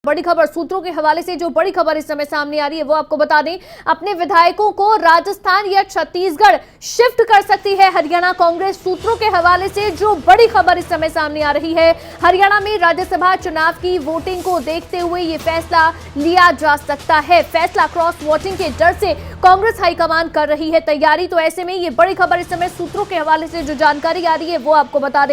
बड़ी खबर सूत्रों के हवाले से, जो बड़ी खबर इस समय सामने आ रही है वो आपको बता दें, अपने विधायकों को राजस्थान या छत्तीसगढ़ शिफ्ट कर सकती है हरियाणा कांग्रेस। सूत्रों के हवाले से जो बड़ी खबर इस समय सामने आ रही है, हरियाणा में राज्यसभा चुनाव की वोटिंग को देखते हुए ये फैसला लिया जा सकता है। फैसला क्रॉस वोटिंग के डर से कांग्रेस हाईकमान कर रही है तैयारी। तो ऐसे में ये बड़ी खबर इस समय सूत्रों के हवाले से जो जानकारी आ रही है वो आपको बता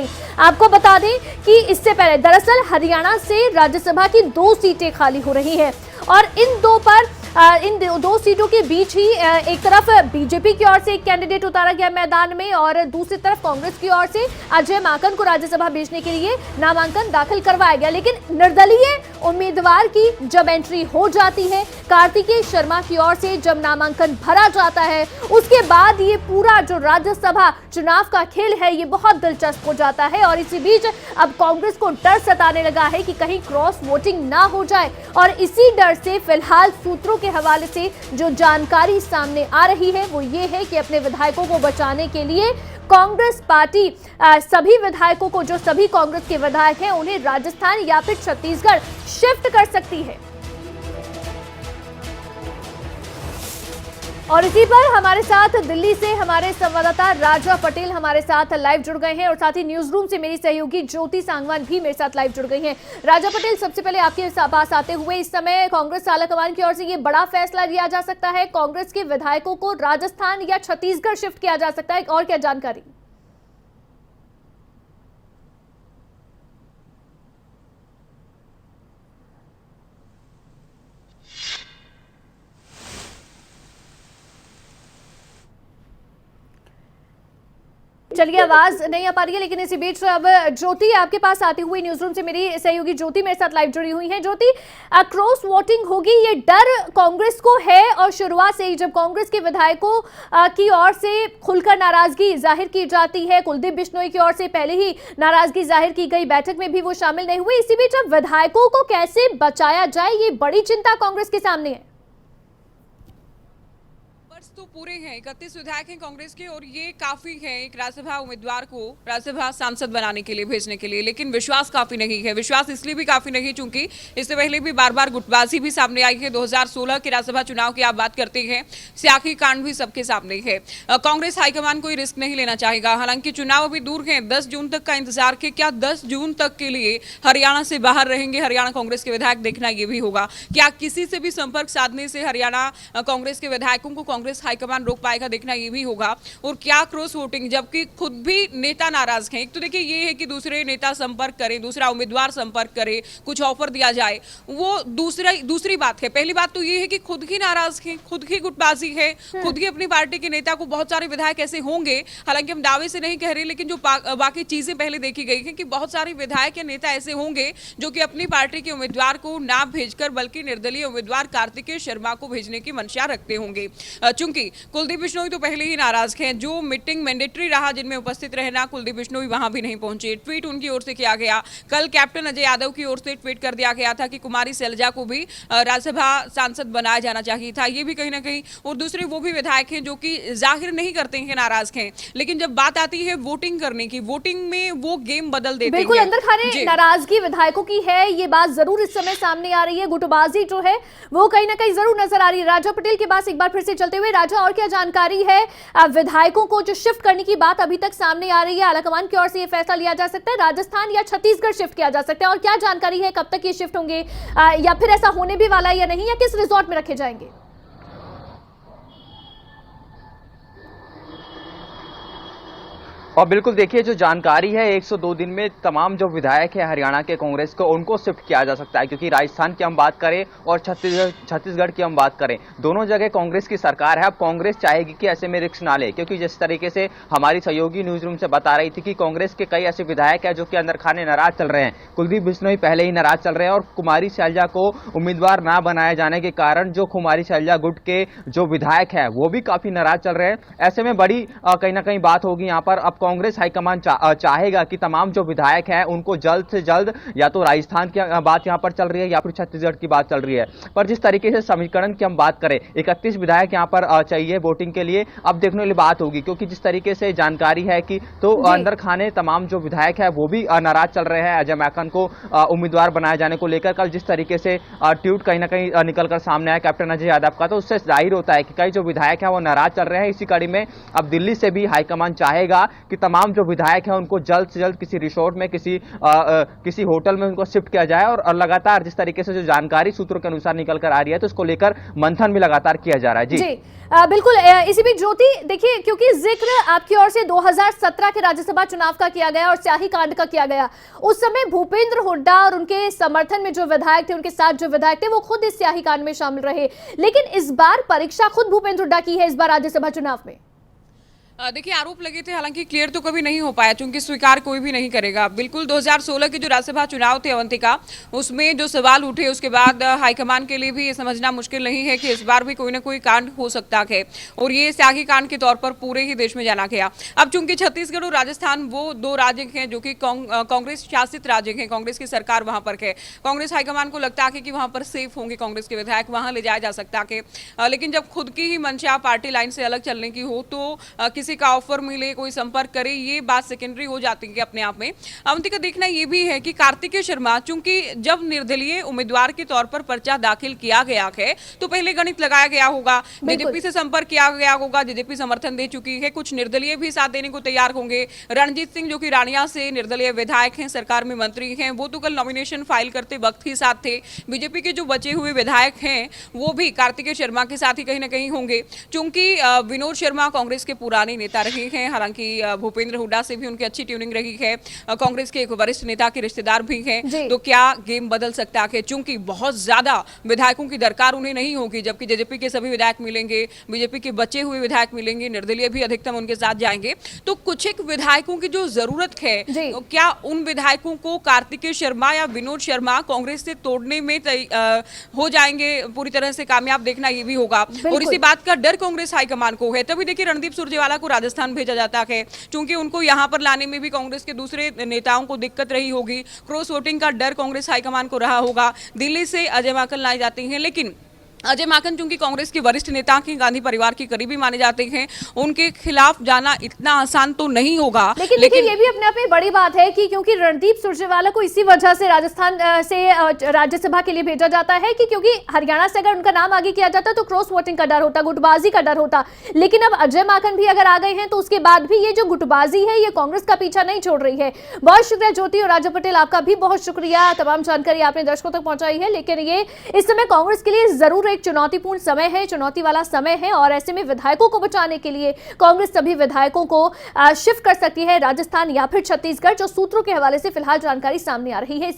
दें कि इससे पहले दरअसल हरियाणा से राज्यसभा की 2 सीटें खाली हो रही हैं और इन दो सीटों के बीच ही एक तरफ बीजेपी की ओर से एक कैंडिडेट उतारा गया मैदान में और दूसरी तरफ कांग्रेस की ओर से अजय माकन को राज्यसभा भेजने के लिए नामांकन दाखिल करवाया गया। लेकिन निर्दलीय उम्मीदवार की जब एंट्री हो जाती है, कार्तिकेय शर्मा की ओर से जब नामांकन भरा जाता है, उसके बाद ये पूरा जो राज्यसभा चुनाव का खेल है ये बहुत दिलचस्प हो जाता है। और इसी बीच अब कांग्रेस को डर सताने लगा है कि कहीं क्रॉस वोटिंग ना हो जाए और इसी डर से फिलहाल सूत्रों के हवाले से जो जानकारी सामने आ रही है वो ये है कि अपने विधायकों को बचाने के लिए कांग्रेस पार्टी सभी विधायकों को, जो सभी कांग्रेस के विधायक हैं, उन्हें राजस्थान या फिर छत्तीसगढ़ शिफ्ट कर सकती है। और इसी पर हमारे साथ दिल्ली से हमारे संवाददाता राजा पटेल हमारे साथ लाइव जुड़ गए हैं और साथ ही न्यूज रूम से मेरी सहयोगी ज्योति सांगवान भी मेरे साथ लाइव जुड़ गई हैं। राजा पटेल, सबसे पहले आपके पास आते हुए, इस समय कांग्रेस आलाकमान की ओर से ये बड़ा फैसला लिया जा सकता है, कांग्रेस के विधायकों को राजस्थान या छत्तीसगढ़ शिफ्ट किया जा सकता है, और क्या जानकारी? चलिए, आवाज नहीं आ पा रही है, लेकिन इसी बीच अब ज्योति आपके पास आती हुई न्यूज रूम से मेरी सहयोगी ज्योति मेरे साथ लाइव जुड़ी हुई है। ज्योति, क्रॉस वोटिंग होगी, ये डर कांग्रेस को है और शुरुआत से ही जब कांग्रेस के विधायकों की ओर से खुलकर नाराजगी जाहिर की जाती है, कुलदीप बिश्नोई की ओर से पहले ही नाराजगी जाहिर की गई, बैठक में भी वो शामिल नहीं हुए। इसी बीच अब विधायकों को कैसे बचाया जाए, ये बड़ी चिंता कांग्रेस के सामने है। तो पूरे हैं 31 विधायक हैं कांग्रेस के और ये काफी है एक राज्यसभा उम्मीदवार को राज्यसभा सांसद बनाने के लिए, भेजने के लिए। लेकिन विश्वास काफी नहीं है। विश्वास इसलिए भी काफी नहीं चूंकि इससे पहले भी बार बार गुटबाजी भी सामने आई है। 2016 के राज्यसभा चुनाव की आप बात करते हैं, स्याही कांड भी सबके सामने है। कांग्रेस हाईकमान कोई रिस्क नहीं लेना चाहेगा। हालांकि चुनाव अभी दूर है, 10 जून तक का इंतजार है। क्या 10 जून तक के लिए हरियाणा से बाहर रहेंगे हरियाणा कांग्रेस के विधायक, देखना यह भी होगा। क्या किसी से भी संपर्क साधने से हरियाणा कांग्रेस के विधायकों को कांग्रेस हाईकमान रोक पाएगा, देखना ये भी होगा। और क्या क्रॉस वोटिंग, जबकि खुद भी नेता नाराज हैं। एक तो देखिए ये है कि दूसरे नेता संपर्क करे, दूसरा उम्मीदवार संपर्क करे, कुछ ऑफर दिया जाए, वो दूसरी बात है। पहली बात तो ये है कि खुद ही नाराज हैं, खुद ही गुटबाजी है, खुद ही अपनी पार्टी के नेता को, बहुत सारे विधायक ऐसे होंगे, हालांकि हम दावे से नहीं कह रहे, लेकिन जो बाकी चीजें पहले देखी गई है कि बहुत सारे विधायक या नेता ऐसे होंगे जो कि अपनी पार्टी के उम्मीदवार को ना भेजकर बल्कि निर्दलीय उम्मीदवार कार्तिकेय शर्मा को भेजने की मंशा रखते होंगे। चूंकि कुलदीप बिश्नोई तो पहले ही नाराज हैं। जो मीटिंग मैंडेटरी रहा जिनमें उपस्थित रहना, कुलदीप बिश्नोई वहां भी नहीं पहुंचे। ट्वीट उनकी ओर से किया गया। कल कैप्टन अजय यादव की ओर से ट्वीट कर दिया गया था कि कुमारी सैलजा को भी राज्यसभा सांसद बनाया जाना चाहिए था। ये भी कहीं ना कहीं, और दूसरे वो भी विधायक हैं जो कि जाहिर नहीं करते हैं नाराज हैं, लेकिन जब बात आती है वोटिंग करने की, वोटिंग में वो गेम बदल देते हैं। बिल्कुल, अंदर खाने नाराजगी विधायकों की है, ये बात जरूर इस समय सामने आ रही है। गुटबाजी जो है वो कहीं ना कहीं जरूर नजर आ रही है। राजा पटेल के पास एक बार फिर से चलते हुए, राजा, और क्या जानकारी है? विधायकों को जो शिफ्ट करने की बात अभी तक सामने आ रही है, आलाकमान की ओर से ये फैसला लिया जा सकता है, राजस्थान या छत्तीसगढ़ शिफ्ट किया जा सकता है, और क्या जानकारी है कब तक ये शिफ्ट होंगे, या फिर ऐसा होने भी वाला है या नहीं, या किस रिजॉर्ट में रखे जाएंगे? और बिल्कुल देखिए, जो जानकारी है 102 दिन में तमाम जो विधायक है हरियाणा के कांग्रेस को, उनको शिफ्ट किया जा सकता है। क्योंकि राजस्थान की हम बात करें और छत्तीसगढ़ की हम बात करें, दोनों जगह कांग्रेस की सरकार है। अब कांग्रेस चाहेगी कि ऐसे में रिस्क ना ले, क्योंकि जिस तरीके से हमारी सहयोगी न्यूज रूम से बता रही थी कि कांग्रेस के कई ऐसे विधायक है जो कि अंदर खाने नाराज चल रहे हैं। कुलदीप बिश्नोई पहले ही नाराज चल रहे हैं और कुमारी सैलजा को उम्मीदवार ना बनाए जाने के कारण जो कुमारी सैलजा गुट के जो विधायक है वो भी काफी नाराज चल रहे हैं। ऐसे में बड़ी कहीं ना कहीं बात होगी यहाँ पर। अब कांग्रेस हाईकमान चाहेगा कि तमाम जो विधायक हैं उनको जल्द से जल्द, या तो राजस्थान की बात यहां पर चल रही है या फिर छत्तीसगढ़ की बात चल रही है, पर जिस तरीके से समीकरण की हम बात करें 31 विधायक यहां पर चाहिए वोटिंग के लिए, अब देखने वाली बात होगी, क्योंकि जिस तरीके से जानकारी है कि तो अंदर खाने तमाम जो विधायक है वो भी नाराज चल रहे हैं अजय माकन को उम्मीदवार बनाए जाने को लेकर। कल जिस तरीके से ट्वीट कहीं ना कहीं निकलकर सामने आया कैप्टन अजय यादव का, तो उससे जाहिर होता है कि कई जो विधायक हैं वो नाराज चल रहे हैं। इसी कड़ी में अब दिल्ली से भी हाईकमान चाहेगा कि तमाम जो विधायक हैं उनको जल्द से जल्द किसी रिसोर्ट में, किसी होटल में उनको शिफ्ट किया जाए, और लगातार जिस तरीके से जो जानकारी सूत्रों के अनुसार निकल कर आ रही है तो इसको लेकर मंथन भी लगातार किया जा रहा है। जी बिल्कुल। इसी बीच ज्योति, देखिए, क्योंकि जिक्र आपकी ओर से 2017 के राज्यसभा चुनाव का किया गया और स्याही कांड का किया गया, उस समय भूपेंद्र हुड्डा और उनके समर्थन में जो विधायक थे, उनके साथ जो विधायक थे, वो खुद इस स्याही कांड में शामिल रहे, लेकिन इस बार परीक्षा खुद भूपेंद्र हुड्डा की है इस बार राज्यसभा चुनाव में। देखिए, आरोप लगे थे, हालांकि क्लियर तो कभी नहीं हो पाया, क्योंकि स्वीकार कोई भी नहीं करेगा। बिल्कुल 2016 के जो राज्यसभा चुनाव थे अवंतिका, उसमें जो सवाल उठे उसके बाद हाईकमान के लिए भी ये समझना मुश्किल नहीं है कि इस बार भी कोई ना कोई कांड हो सकता है, और ये स्याही कांड के तौर पर पूरे ही देश में जाना गया। अब चूंकि छत्तीसगढ़ और राजस्थान वो दो राज्य हैं जो कि कांग्रेस शासित राज्य हैं, कांग्रेस की सरकार वहां पर है, कांग्रेस हाईकमान को लगता है कि वहां पर सेफ होंगे कांग्रेस के विधायक, वहां ले जाया जा सकता है। लेकिन जब खुद की ही मंशा पार्टी लाइन से अलग चलने की हो तो किसी का ऑफर मिले, कोई संपर्क करे, ये बात सेकेंडरी हो जाती है अपने आप में। अवंतिका, देखना ये भी है कि कार्तिकेय शर्मा, चूंकि जब निर्दलीय उम्मीदवार के तौर पर पर्चा दाखिल किया गया है तो पहले गणित लगाया गया होगा, जेजेपी से संपर्क किया गया होगा, जेजेपी समर्थन दे चुकी है, कुछ निर्दलीय भी साथ देने को तैयार होंगे। रणजीत सिंह जो कि रानिया से निर्दलीय विधायक हैं, सरकार में मंत्री हैं, वो तो कल नॉमिनेशन फाइल करते वक्त ही साथ थे। बीजेपी के जो बचे हुए विधायक हैं वो भी कार्तिकेय शर्मा के साथ ही कहीं ना कहीं होंगे। चूंकि विनोद शर्मा कांग्रेस के पुराने नेता रहे हैं, हालांकि भूपेंद्र हुड्डा से भी उनकी अच्छी ट्यूनिंग रही है, कांग्रेस के एक वरिष्ठ नेता के रिश्तेदार भी हैं, तो क्या गेम बदल सकता है? चूंकि बहुत ज्यादा विधायकों की दरकार उन्हें नहीं होगी, जबकि जेजेपी के सभी विधायक मिलेंगे, बीजेपी के बचे हुए विधायक मिलेंगे, निर्दलीय भी अधिकतम उनके साथ जाएंगे, तो कुछ एक विधायकों की जो जरूरत है, तो क्या उन विधायकों को कार्तिकेय शर्मा या विनोद शर्मा कांग्रेस से तोड़ने में हो जाएंगे पूरी तरह से कामयाब? देखना ये भी होगा, और इसी बात का डर कांग्रेस हाईकमान को है। तभी देखिए रणदीप सुरजेवाला को राजस्थान भेजा जाता है, क्योंकि उनको यहां पर लाने में भी कांग्रेस के दूसरे नेताओं को दिक्कत रही होगी, क्रॉस वोटिंग का डर कांग्रेस हाईकमान को रहा होगा। दिल्ली से अजय माकन लाए जाते हैं, लेकिन अजय माकन चूंकि कांग्रेस के वरिष्ठ नेता के गांधी परिवार के करीबी माने जाते हैं, उनके खिलाफ जाना इतना आसान तो नहीं होगा। लेकिन ये भी अपने आप में बड़ी बात है कि क्योंकि रणदीप सुरजेवाला को इसी वजह से राजस्थान से राज्यसभा के लिए भेजा जाता है कि क्योंकि हरियाणा से अगर उनका नाम आगे किया जाता तो क्रॉस वोटिंग का डर होता, गुटबाजी का डर होता, लेकिन अब अजय माकन भी अगर आ गए हैं तो उसके बाद भी ये जो गुटबाजी है ये कांग्रेस का पीछा नहीं छोड़ रही है। बहुत शुक्रिया ज्योति और राजा पटेल, आपका भी बहुत शुक्रिया, तमाम जानकारी आपने दर्शकों तक पहुंचाई है। लेकिन ये इस समय कांग्रेस के लिए जरूर एक चुनौतीपूर्ण समय है, चुनौती वाला समय है, और ऐसे में विधायकों को बचाने के लिए कांग्रेस सभी विधायकों को शिफ्ट कर सकती है राजस्थान या फिर छत्तीसगढ़, जो सूत्रों के हवाले से फिलहाल जानकारी सामने आ रही है।